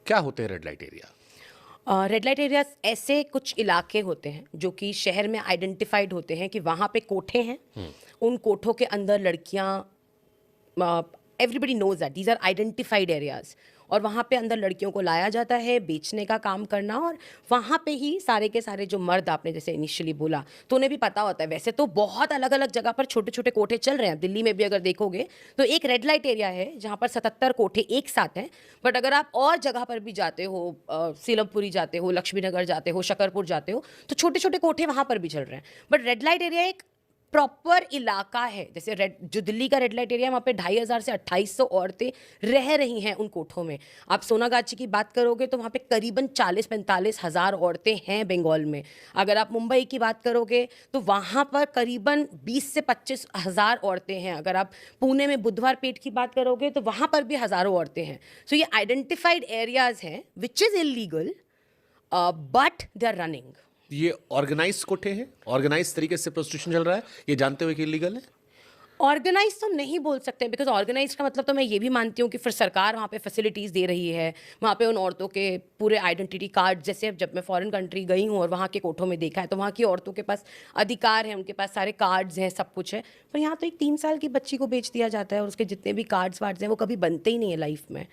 क्या होते हैं red light area? Red light areas ऐसे कुछ इलाके होते हैं जो कि शहर में आइडेंटिफाइड होते हैं कि वहाँ पे कोठे हैं। उन कोठों के अंदर लड़कियाँ, everybody knows that these are identified areas, और वहाँ पे अंदर लड़कियों को लाया जाता है बेचने का काम करना। और वहाँ पे ही सारे के सारे जो मर्द, आपने जैसे इनिशियली बोला, तो उन्हें भी पता होता है। वैसे तो बहुत अलग अलग जगह पर छोटे छोटे कोठे चल रहे हैं, दिल्ली में भी अगर देखोगे तो एक रेड लाइट एरिया है जहाँ पर 77 कोठे एक साथ हैं। बट अगर आप और जगह पर भी जाते हो, सीलमपुरी जाते हो, लक्ष्मी नगर जाते हो, शकरपुर जाते हो, तो छोटे छोटे कोठे वहाँ पर भी चल रहे हैं। बट रेड लाइट एरिया एक प्रॉपर इलाका है। जैसे रेड, जो दिल्ली का रेड लाइट एरिया है, वहाँ पे 2500 से 2800 औरतें रह रही हैं उन कोठों में। आप सोनागाची की बात करोगे तो वहाँ पे करीबन 40-45 हज़ार औरतें हैं बंगाल में। अगर आप मुंबई की बात करोगे तो वहाँ पर करीबन 20 से 25 हज़ार औरतें हैं। अगर आप पुणे में बुधवार पेट की बात करोगे तो वहाँ पर भी हज़ारों औरतें हैं। सो ये आइडेंटिफाइड एरियाज हैं which is illegal, but they are running. ये ऑर्गेनाइज कोठे हैं, ऑर्गेनाइज तरीके से प्रोस्टिट्यूशन चल रहा है, ये जानते हुए कि इलीगल है? ऑर्गेनाइज तो नहीं बोल सकते, बिकॉज ऑर्गेनाइज का मतलब तो मैं ये भी मानती हूँ कि फिर सरकार वहाँ पे फैसिलिटीज़ दे रही है। वहाँ पे उन औरतों के पूरे आइडेंटिटी कार्ड, जैसे अब जब मैं फॉरेन कंट्री गई हूँ और वहाँ के कोठों में देखा है, तो वहाँ की औरतों के पास अधिकार हैं, उनके पास सारे कार्ड्स हैं, सब कुछ है। पर यहाँ तो एक 3 साल की बच्ची को बेच दिया जाता है और उसके जितने भी कार्ड्स वार्ड्स हैं वो कभी बनते ही नहीं है लाइफ में।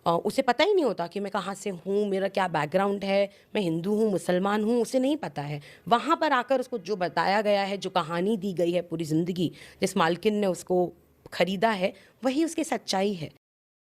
उसे पता ही नहीं होता कि मैं कहाँ से हूँ, मेरा क्या बैकग्राउंड है, मैं हिंदू हूँ, मुसलमान हूँ, उसे नहीं पता है। वहाँ पर आकर उसको जो बताया गया है, जो कहानी दी गई है पूरी ज़िंदगी, जिस मालकिन ने उसको खरीदा है, वही उसकी सच्चाई है।